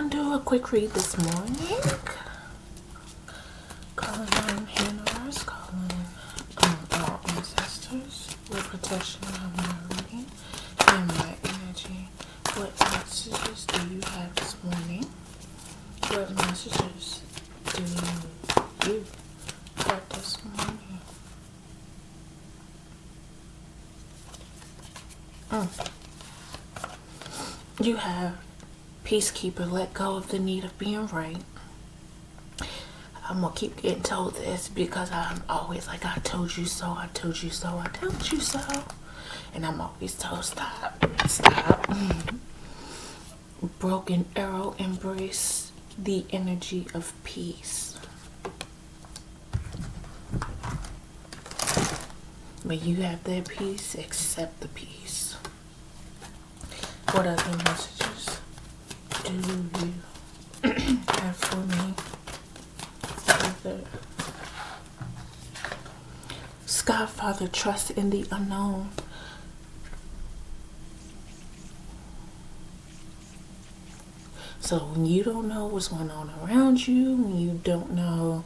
gonna do a quick read this morning. Calling on universe, calling on all ancestors with protection of my reading and my energy. What messages do you have this morning? What messages do you have this morning? You have Peacekeeper, let go of the need of being right. I'm gonna keep getting told this because I'm always like, I told you so, I told you so, I told you so. And I'm always told, stop. Broken Arrow, embrace the energy of peace. When you have that peace, accept the peace. What other messages do you have for me? Sky Father, trust in the unknown. So when you don't know what's going on around you, when you don't know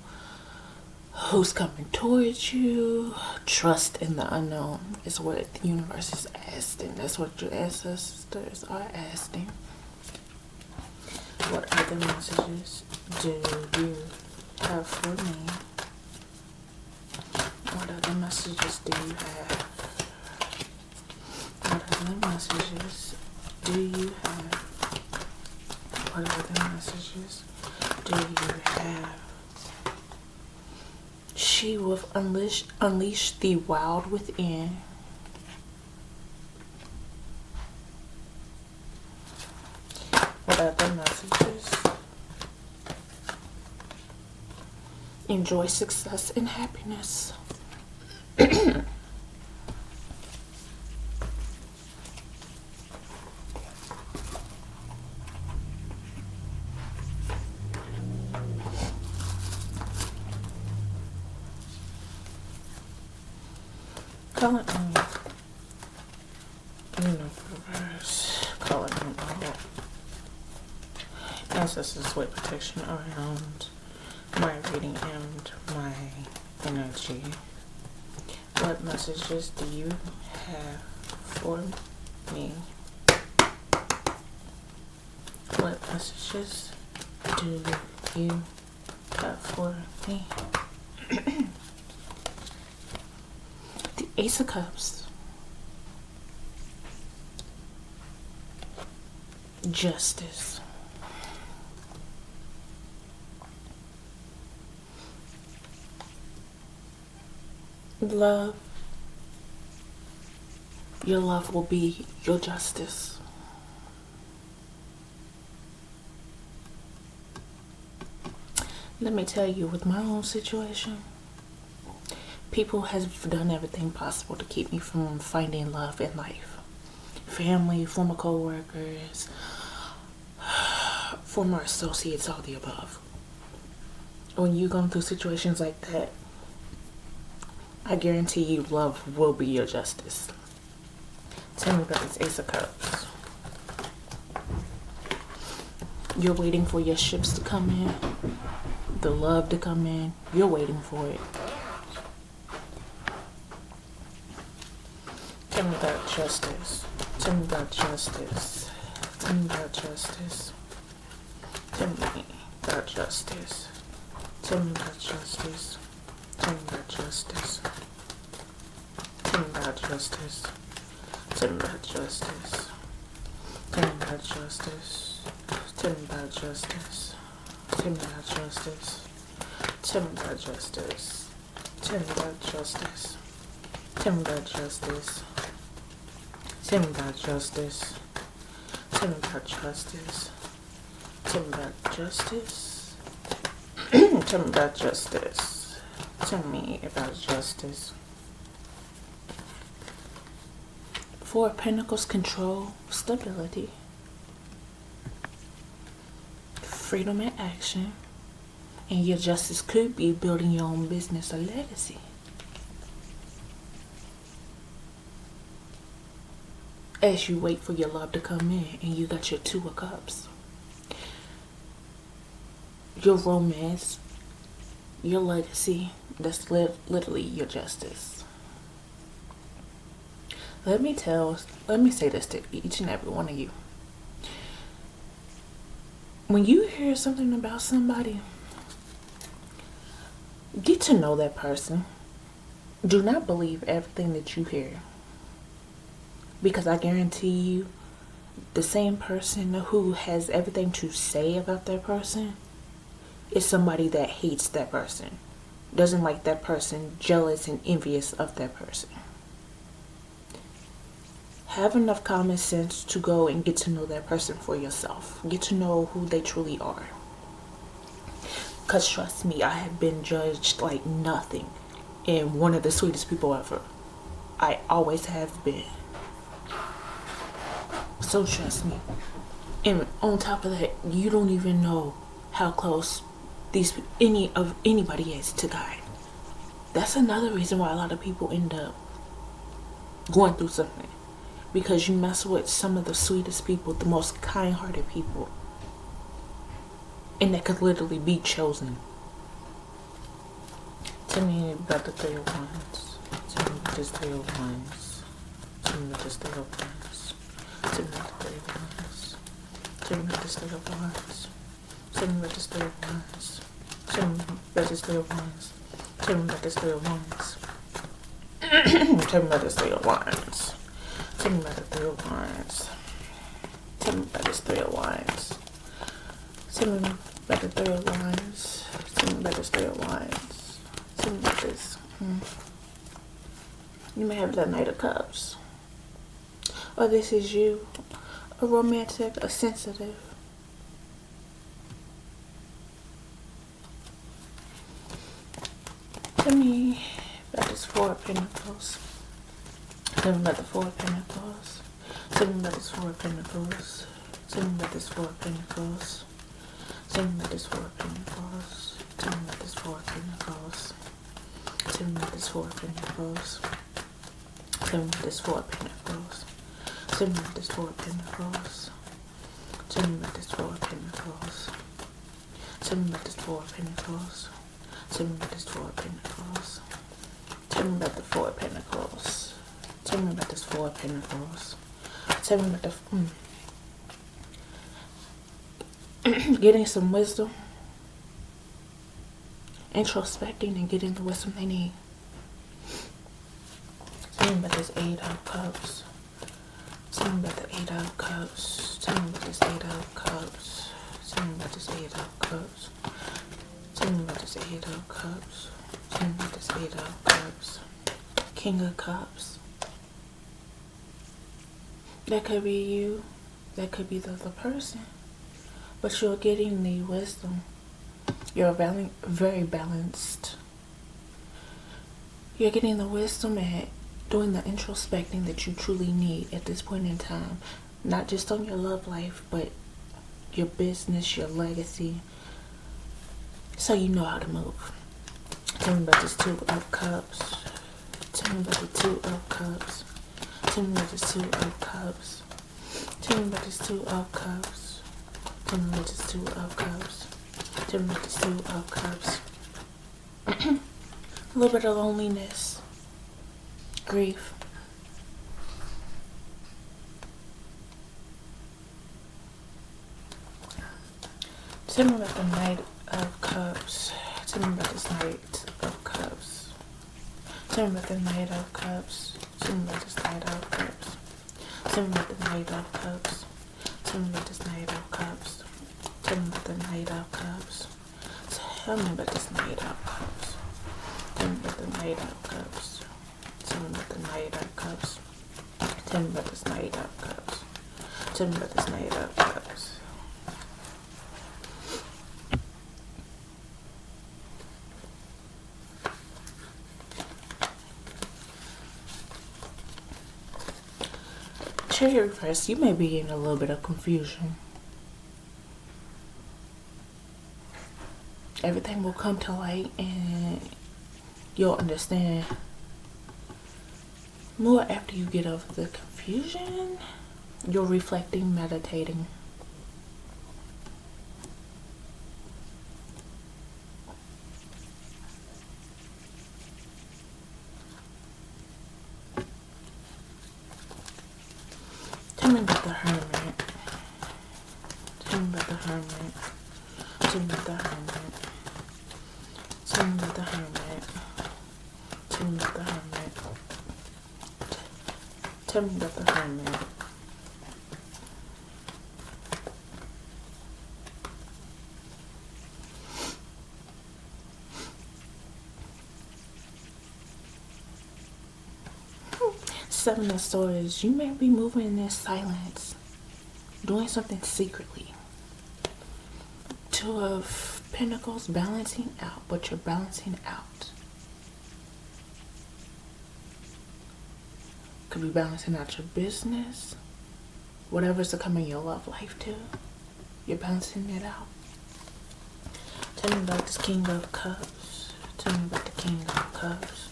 who's coming towards you, trust in the unknown is what the universe is asking. That's what your ancestors are asking. What other messages do you have for me? What other messages do you have? What other messages do you have? What other messages do you have? She will unleash the wild within. What other messages? Enjoy success and happiness. Calling on universe, calling on all ancestors with protection around my reading and my energy. What messages do you have for me? What messages do you have for me? The Ace of Cups. Justice. Love. Your love will be your justice. Let me tell you, with my own situation, people have done everything possible to keep me from finding love in life. Family, former co-workers, former associates, all the above. When you're going through situations like that, I guarantee you love will be your justice. Tell me about this Ace of Cups. You're waiting for your ships to come in, the love to come in. You're waiting for it. Tell me about justice. Tell me about justice. Tell me about justice. Tell me about justice. Tell me about justice. Tell me about justice. Tell me about justice. Tell me about justice. Tell me about justice. Tell me about justice. Tell me about justice. Tell me about justice. Tell me about justice. Tell me about justice. Tell me about justice. Tell me about justice. Tell me about justice. Tell me about justice. Tell me about justice. Four of Pentacles, control, stability, freedom and action, and your justice could be building your own business or legacy. As you wait for your love to come in, and you got your Two of Cups. your romance, your legacy. That's literally your justice. Let me say this to each and every one of you. When you hear something about somebody, get to know that person. Do not believe everything that you hear. Because I guarantee you, the same person who has everything to say about that person is somebody that hates that person, doesn't like that person, jealous and envious of that person. Have enough common sense to go and get to know that person for yourself. Get to know who they truly are. Because trust me, I have been judged like nothing and one of the sweetest people ever. I always have been. So trust me. And on top of that, you don't even know how close anybody is to God. That's another reason why a lot of people end up going through something. Because you mess with some of the sweetest people, the most kind-hearted people. And that could literally be chosen. Tell me about the 3 of Wands. Tell me about this 3 of Wands. Tell me about this 3 of Wands. Tell me about the 3 of Wands. Tell me about this 3 of Wands. Tell me about this 3 of Wands. Tell me about this 3 of Wands. Tell me about this 3 of Wands. Tell me about this 3 of Wands. Tell me about the 3 of Wands. Tell me about this 3 of Wands. Tell me about the 3 of Wands. Tell me about this 3 of Wands. Tell me about this. You may have the Knight of Cups. Or this is you. A romantic, a sensitive. Tell me about this 4 of Pentacles. Tell me about the 4 of Pentacles. Tell me about this 4 of Pentacles. Tell me about this 4 of Pentacles. Tell me about this 4 of Pentacles. Tell me about this 4 of Pentacles. Tell me about this 4 of Pentacles. Tell me about this 4 of Pentacles. Tell me about this 4 of Pentacles. Tell me about this 4 of Pentacles. Tell me about this 4 of Pentacles. Tell me about this 4 of Pentacles. Tell me about the 4 of Pentacles. Tell me about this 4 of Pentacles. Tell me about the getting some wisdom. Introspecting and getting the wisdom they need. Tell me about this 8 of Cups. Tell me about the 8 of Cups. Tell me about this 8 of Cups. Tell me about this 8 of Cups. Tell me about this 8 of Cups. Tell me about this 8 of Cups. King of Cups. That could be you. That could be the other person. But you're getting the wisdom. You're very balanced. You're getting the wisdom at doing the introspecting that you truly need at this point in time. Not just on your love life, but your business, your legacy. So you know how to move. Tell me about this 2 of Cups. Tell me about the 2 of Cups. Tell me about this 2 of Cups. Tell me about this 2 of Cups. Tell me about this 2 of Cups. Tell me about this 2 of Cups. A little bit of loneliness. Grief. Tell me about the Knight of Cups. Tell me about this Knight of Cups. Tell me about the Knight of Cups. Tell me about this Knight of Cups. Tell me about the Knight of Cups. Tell me about this Knight of Cups. Tell me about the Knight of Cups. Tell me about this Knight of Cups. Tell me about the Knight of Cups. Tell me about the Knight of Cups. Tell me about this Knight of Cups. Tell me about this Knight of Cups. Cherry first, you may be in a little bit of confusion. Everything will come to light and you'll understand more after you get over the confusion. You're reflecting, meditating. Tell me about the hermit. Tell me about the hermit. Tell me about the hermit. Tell me about the hermit. Tell me about the hermit. Seven of Swords. You may be moving in this silence, doing something secretly. Two of Pentacles, balancing out, but you're balancing out. Could be balancing out your business, whatever's to come in your love life too. You're balancing it out. Tell me about this King of Cups. Tell me about the King of Cups.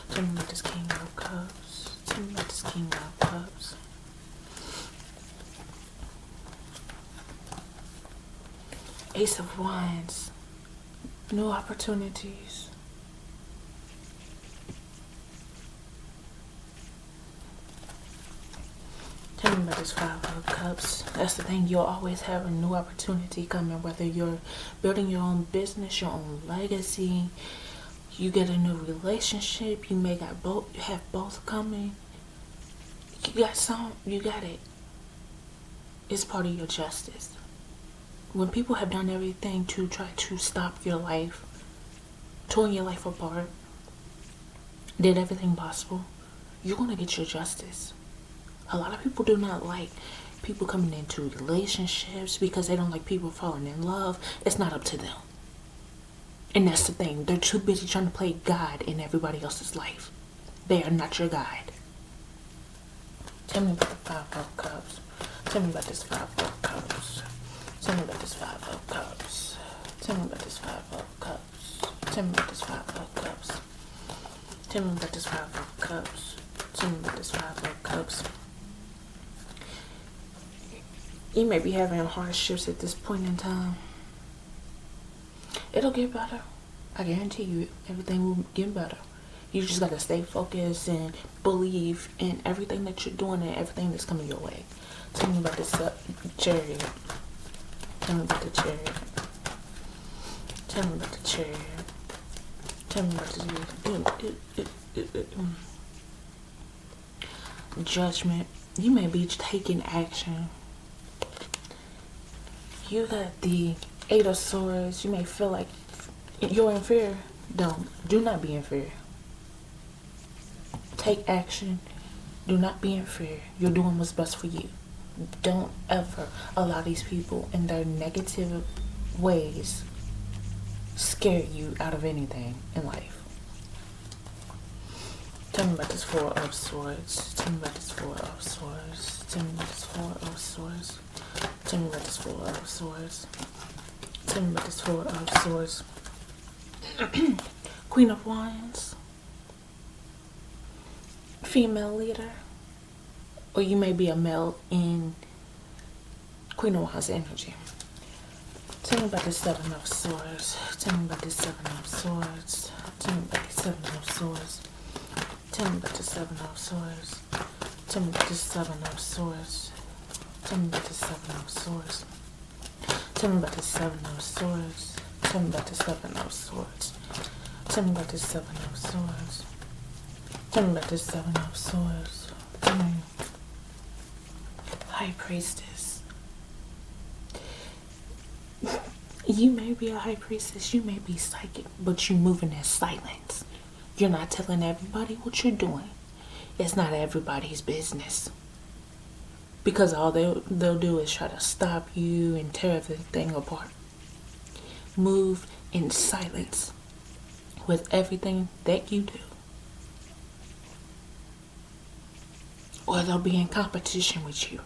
Tell me about this King of Cups. Tell me about this King of Cups. Ace of Wands. New opportunities. Tell me about this Five of Cups. That's the thing. You'll always have a new opportunity coming, whether you're building your own business, your own legacy, you get a new relationship, you may got both, you have both coming. You got it. It's part of your justice. When people have done everything to try to stop your life, torn your life apart, did everything possible, you're going to get your justice. A lot of people do not like people coming into relationships because they don't like people falling in love. It's not up to them. And that's the thing. They're too busy trying to play God in everybody else's life. They are not your guide. Tell me about the Five of Cups. Tell me about this Five of Cups. Tell me about this Five of Cups. Tell me about this Five of Cups. Tell me about this Five of Cups. Tell me about this Five of Cups. Tell me about this Five of Cups. You may be having hardships at this point in time. It'll get better. I guarantee you, everything will get better. You just gotta stay focused and believe in everything that you're doing and everything that's coming your way. Tell me about this Chariot. Tell me about the Chariot. Tell me about the Chariot. Tell me about the Judgment. You may be taking action. You got the Eight of Swords. You may feel like you're in fear. Do not be in fear. Take action. Do not be in fear. You're doing what's best for you. Don't ever allow these people in their negative ways scare you out of anything in life. Tell me about this Four of Swords. Tell me about this Four of Swords. Tell me about this Four of Swords. Tell me about this Four of Swords. Tell me about this Four of Swords. Queen of Wands. Female leader. Or you may be a male in Queen of Wands energy. Tell me about this Seven of Swords. Tell me about this Seven of Swords. Tell me about this Seven of Swords. Tell me about this Seven of Swords. Tell me about this Seven of Swords. Tell me about this Seven of Swords. Tell me about this Seven of Swords. Tell me about this Seven of Swords. Tell me about this Seven of Swords. Tell me about this Seven of Swords. High Priestess. You may be a High Priestess. You may be psychic, but you move in silence. You're not telling everybody what you're doing. It's not everybody's business. Because all they'll do is try to stop you and tear everything apart. Move in silence with everything that you do. Or they'll be in competition with you.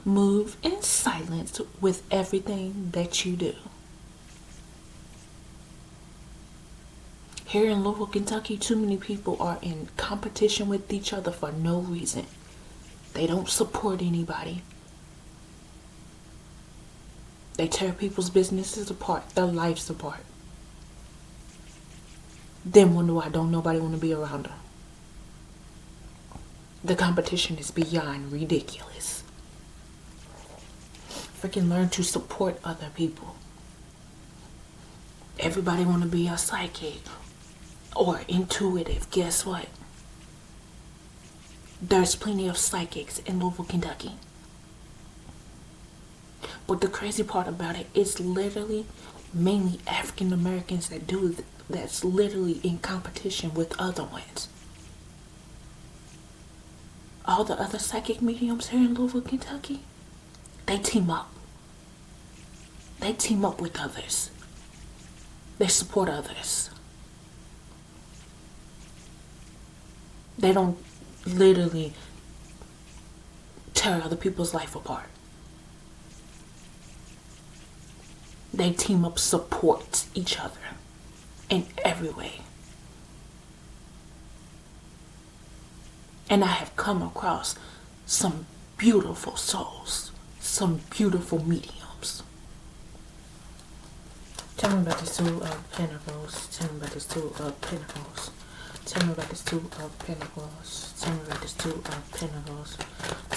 Move in silence with everything that you do. Here in Louisville, Kentucky, too many people are in competition with each other for no reason. They don't support anybody. They tear people's businesses apart, their lives apart. Then wonder why don't nobody want to be around them. The competition is beyond ridiculous. freaking learn to support other people. Everybody want to be a psychic or intuitive. Guess what? There's plenty of psychics in Louisville, Kentucky. But the crazy part about it is literally mainly African Americans that do that's literally in competition with other ones. All the other psychic mediums here in Louisville, Kentucky, they team up. They team up with others. They support others. They don't literally tear other people's life apart. They team up, support each other in every way. And I have come across some beautiful souls, some beautiful mediums. Tell me about this Two of Pentacles. Tell me about this Two of Pentacles. Tell me about this Two of Pentacles. Tell me about this Two of Pentacles.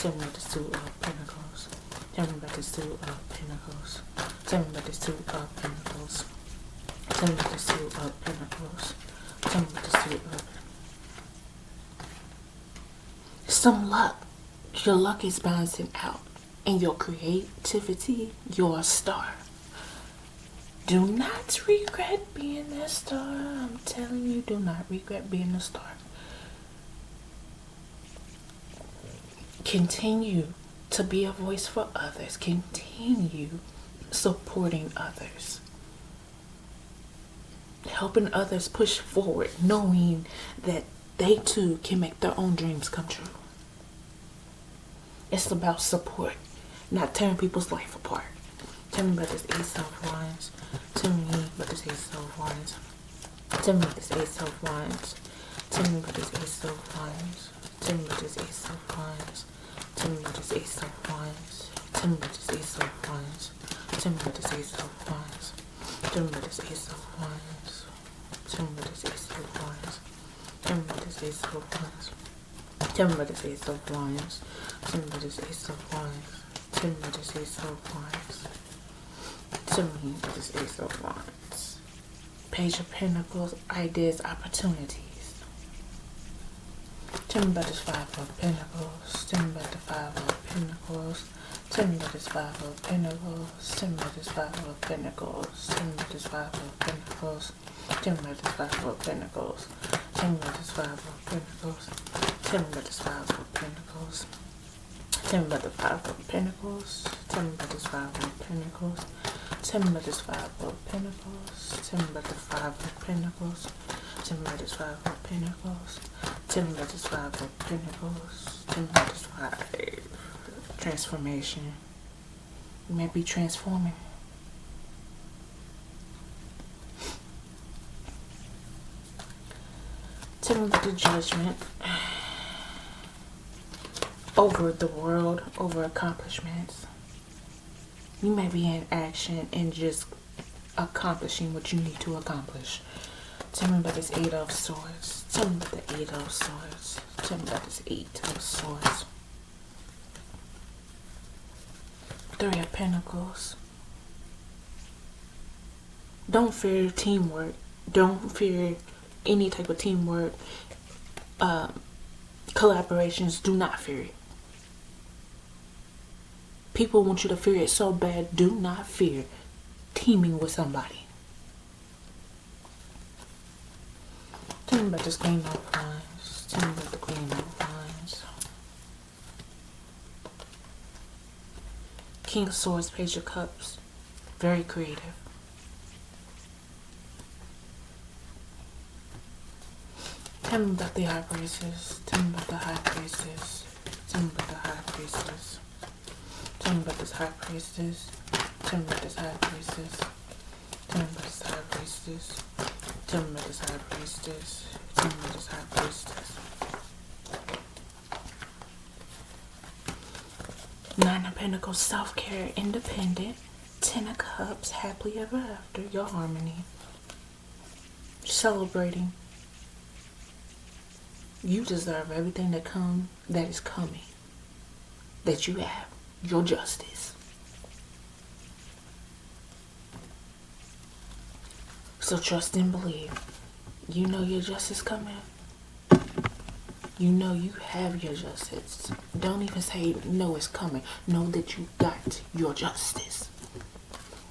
Tell me about this Two of Pentacles. Tell me about this Two of Pentacles. Tell me about this Two of Pentacles. Tell me about this Two of Pentacles. Tell me about this Two of some luck. Your luck is balancing out. And your creativity, you're a star. Do not regret being a star. I'm telling you, do not regret being a star. Continue to be a voice for others. Continue supporting others. Helping others push forward, knowing that they too can make their own dreams come true. It's about support, not tearing people's life apart. Tell me about this Ace of Wands. Tell me about this Ace of Wands. Tell me about this Ace of Wands. Tell me about this Ace of Wands. Tell me about this Ace of Wands. Tell me about this Ace of Wands. Tell me about this Ace of Wands. Tell me about this Ace of Wands. Tell me about this Ace of Wands. Tell me about this Ace of Wands. Tell me about this Ace of Wands. Tell me about this Ace of Wands. Tell me about this Ace of Wands. Tell me about this Ace of Wands. Tell me about this Ace of Wands. Page of Pentacles, ideas, opportunities. Tell me about this Five of Pentacles. Tell me about the Five of Pentacles. Tell me about this Five of Pentacles. Tell me about this Five of Pentacles. Tell me about this Five of Pentacles. Tell me about this Five of Pentacles. Tell me about this Five of Pentacles. Tell me about this Five of Pentacles. Tell me about the Five of Pentacles. Tell me about this Five of Pentacles. Tell me about this Five of Pentacles. Tell me about the Five of Pentacles. Tell me about this Five of Pentacles. Tell me about this Five of Pentacles. Tell me about this Five. Transformation. You may be transforming. Tell me about the Judgment. Over the world, over accomplishments. You may be in action and just accomplishing what you need to accomplish. Tell me about this Eight of Swords. Tell me about the Eight of Swords. Tell me about this Eight of Swords. Three of Pentacles. Don't fear teamwork. Don't fear any type of teamwork. Collaborations. Do not fear it. People want you to fear it so bad. Do not fear teaming with somebody. Tell me about this Queen of Wands. Tell me about the Queen of Wands. King of Swords, Page of Cups. Very creative. Tell me about the High Priestess. Tell me about the High Priestess. Tell me about the High Priestess. Tell me about this High Priestess. Tell me about this High Priestess. Tell me about this High Priestess. Tell me about this High Priestess. Tell me about this High Priestess. Nine of Pentacles, self-care, independent. Ten of Cups, happily ever after, your harmony. Celebrating. You deserve everything that is coming. That you have. Your justice. So trust and believe. You know your justice coming. You know you have your justice. Don't even say no it's coming. Know that you got your justice.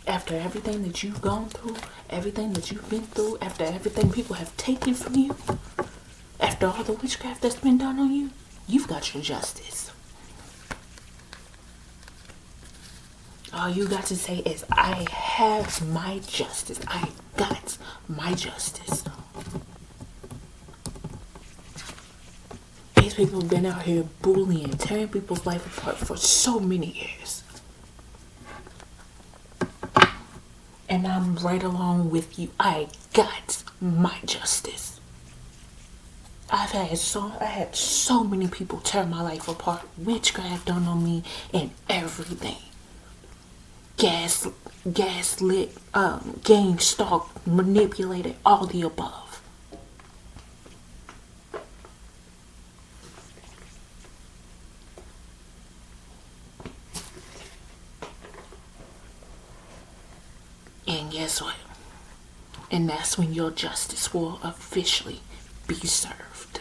After everything that you've gone through, everything that you've been through, after everything people have taken from you, after all the witchcraft that's been done on you, you've got your justice. All you got to say is, I have my justice. I got my justice. These people have been out here bullying, tearing people's life apart for so many years. And I'm right along with you. I got my justice. I had so many people tear my life apart, witchcraft done on me, and everything. Gaslit, gang stalked, manipulated, all the above. And guess what? And that's when your justice will officially be served.